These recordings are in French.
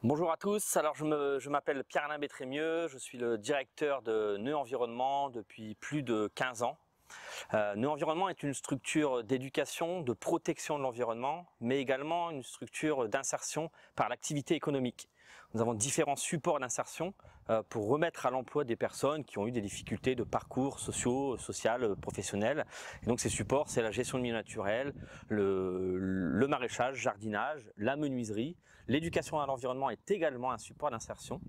Bonjour à tous, alors je m'appelle Pierre-Alain Bétrémieux, je suis le directeur de Nœud Environnement depuis plus de 15 ans. Nœud Environnement est une structure d'éducation, de protection de l'environnement, mais également une structure d'insertion par l'activité économique. Nous avons différents supports d'insertion pour remettre à l'emploi des personnes qui ont eu des difficultés de parcours sociaux, social, professionnels. Et donc ces supports, c'est la gestion de milieux naturels, le maraîchage, jardinage, la menuiserie. L'éducation à l'environnement est également un support d'insertion.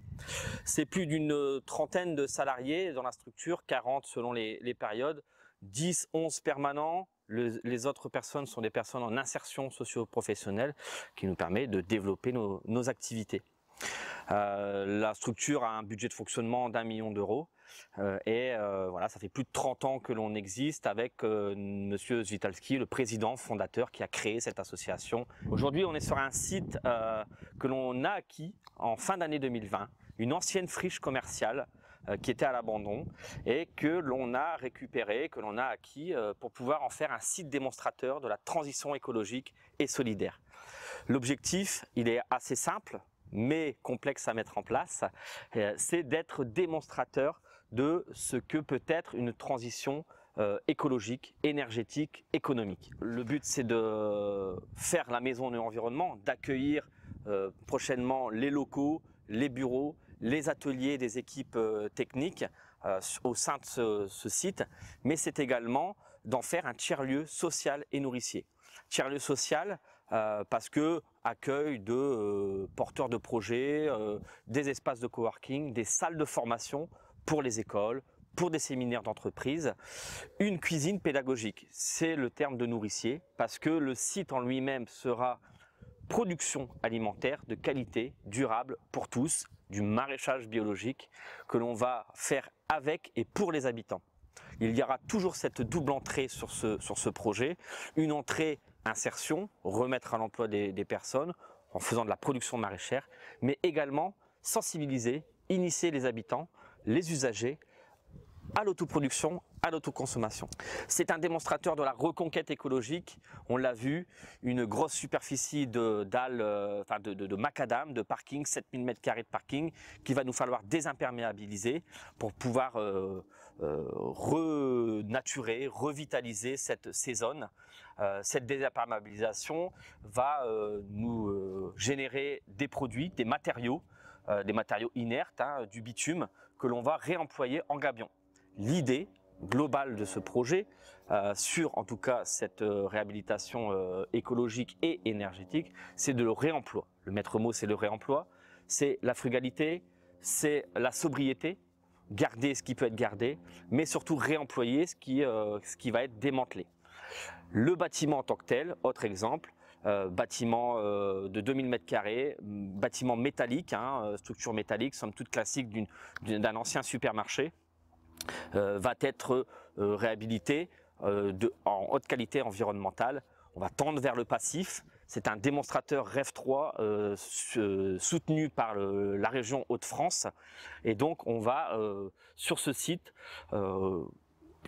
C'est plus d'une trentaine de salariés dans la structure, 40 selon les périodes, 10, 11 permanents. Les autres personnes sont des personnes en insertion socio-professionnelle qui nous permet de développer nos activités. La structure a un budget de fonctionnement d'1 million d'euros voilà, ça fait plus de 30 ans que l'on existe avec Monsieur Zwitalski, le président fondateur qui a créé cette association. Aujourd'hui, on est sur un site que l'on a acquis en fin d'année 2020, une ancienne friche commerciale qui était à l'abandon et que l'on a récupéré, que l'on a acquis pour pouvoir en faire un site démonstrateur de la transition écologique et solidaire. L'objectif, il est assez simple, mais complexe à mettre en place, c'est d'être démonstrateur de ce que peut être une transition écologique, énergétique, économique. Le but, c'est de faire la maison Nœud Environnement, d'accueillir prochainement les locaux, les bureaux, les ateliers des équipes techniques au sein de ce site, mais c'est également d'en faire un tiers-lieu social et nourricier. Tiers-lieu social parce que accueil de porteurs de projets, des espaces de coworking, des salles de formation pour les écoles, pour des séminaires d'entreprise, une cuisine pédagogique. C'est le terme de nourricier parce que le site en lui-même sera production alimentaire de qualité, durable pour tous, du maraîchage biologique que l'on va faire avec et pour les habitants. Il y aura toujours cette double entrée sur ce projet, une entrée insertion, remettre à l'emploi des personnes en faisant de la production maraîchère, mais également sensibiliser, initier les habitants, les usagers à l'autoproduction, à l'autoconsommation. C'est un démonstrateur de la reconquête écologique. On l'a vu, une grosse superficie de dalles, de macadam, de parking, 7000 m² de parking, qu'il va nous falloir désimperméabiliser pour pouvoir renaturer, revitaliser ces zones. Cette désimperméabilisation va nous générer des produits, des matériaux inertes, du bitume, que l'on va réemployer en gabion. L'idée globale de ce projet, sur en tout cas cette réhabilitation écologique et énergétique, c'est de le réemploi. Le maître mot, c'est le réemploi, c'est la frugalité, c'est la sobriété, garder ce qui peut être gardé, mais surtout réemployer ce qui va être démantelé. Le bâtiment en tant que tel, autre exemple, bâtiment de 2000 m², bâtiment métallique, structure métallique, somme toute classique d'un ancien supermarché, va être réhabilité en haute qualité environnementale. On va tendre vers le passif. C'est un démonstrateur REV 3 soutenu par la région Hauts-de-France. Et donc on va sur ce site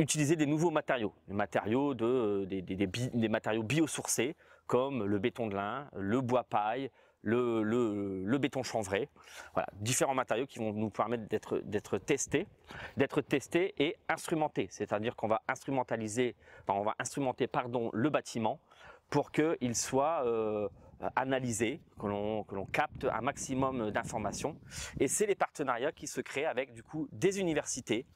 utiliser des nouveaux matériaux, des matériaux biosourcés comme le béton de lin, le bois paille, le béton chanvré. Voilà, différents matériaux qui vont nous permettre d'être testés et instrumentés. C'est-à-dire qu'on va instrumenter le bâtiment pour qu'il soit analysé, que l'on capte un maximum d'informations. Et c'est les partenariats qui se créent avec du coup des universités,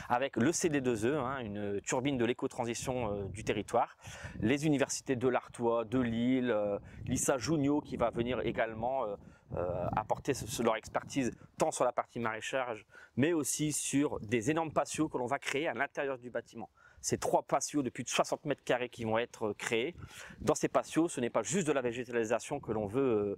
avec le CD2E, une turbine de l'éco-transition du territoire, les universités de l'Artois, de Lille, l'ISA Junio qui va venir également apporter leur expertise tant sur la partie maraîchage, mais aussi sur des énormes patios que l'on va créer à l'intérieur du bâtiment. Ces 3 patios de plus de 60 m² qui vont être créés. Dans ces patios, ce n'est pas juste de la végétalisation que l'on veut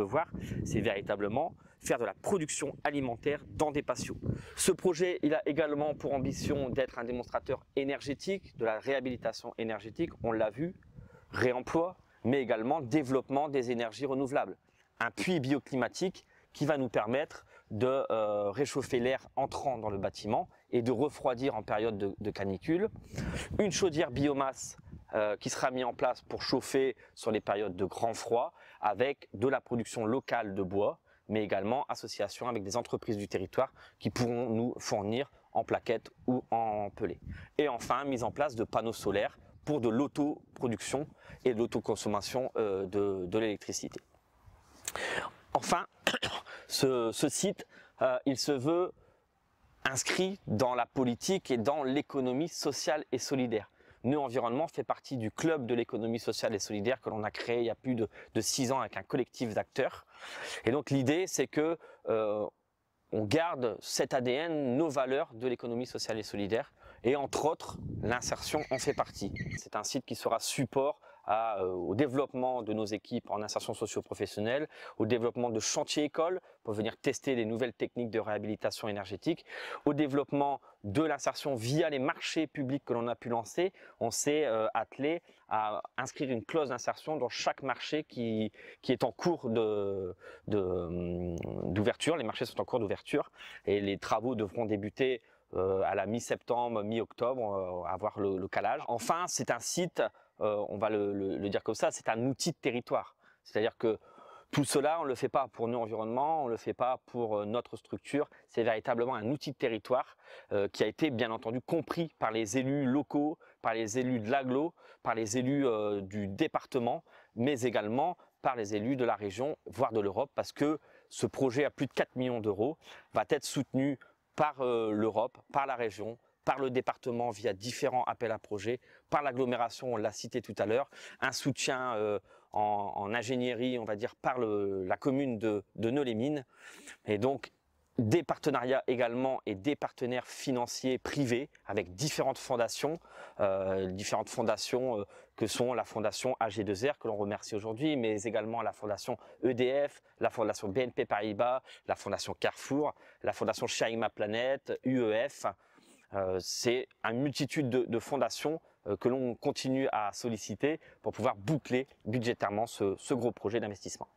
voir, c'est véritablement faire de la production alimentaire dans des patios. Ce projet, il a également pour ambition d'être un démonstrateur énergétique, de la réhabilitation énergétique, on l'a vu, réemploi, mais également développement des énergies renouvelables. Un puits bioclimatique qui va nous permettre de réchauffer l'air entrant dans le bâtiment et de refroidir en période de canicule. Une chaudière biomasse qui sera mise en place pour chauffer sur les périodes de grand froid avec de la production locale de bois, mais également association avec des entreprises du territoire qui pourront nous fournir en plaquettes ou en pellets. Et enfin, mise en place de panneaux solaires pour de l'autoproduction et de l'autoconsommation de l'électricité. Enfin, ce site, il se veut inscrit dans la politique et dans l'économie sociale et solidaire. Nœud Environnement fait partie du club de l'économie sociale et solidaire que l'on a créé il y a plus de 6 ans avec un collectif d'acteurs. Et donc l'idée, c'est que on garde cet ADN, nos valeurs de l'économie sociale et solidaire, et entre autres, l'insertion en fait partie. C'est un site qui sera support au développement de nos équipes en insertion socio-professionnelle, au développement de chantiers écoles pour venir tester les nouvelles techniques de réhabilitation énergétique, au développement de l'insertion via les marchés publics que l'on a pu lancer. On s'est attelé à inscrire une clause d'insertion dans chaque marché qui est en cours d'ouverture. Les marchés sont en cours d'ouverture et les travaux devront débuter à la mi-septembre, mi-octobre, on va avoir le calage. Enfin, c'est un site, on va le dire comme ça, c'est un outil de territoire. C'est-à-dire que tout cela, on ne le fait pas pour Nœud Environnement, on ne le fait pas pour notre structure, c'est véritablement un outil de territoire qui a été bien entendu compris par les élus locaux, par les élus de l'agglo, par les élus du département, mais également par les élus de la région, voire de l'Europe, parce que ce projet à plus de 4 millions d'euros va être soutenu par l'Europe, par la région, par le département via différents appels à projets, par l'agglomération, on l'a cité tout à l'heure, un soutien en ingénierie, on va dire, par la commune de Nœud-les-Mines. Et donc, des partenariats également et des partenaires financiers privés avec différentes fondations que sont la fondation AG2R que l'on remercie aujourd'hui, mais également la fondation EDF, la fondation BNP Paribas, la fondation Carrefour, la fondation Shaima Planet, UEF. C'est une multitude de fondations que l'on continue à solliciter pour pouvoir boucler budgétairement ce gros projet d'investissement.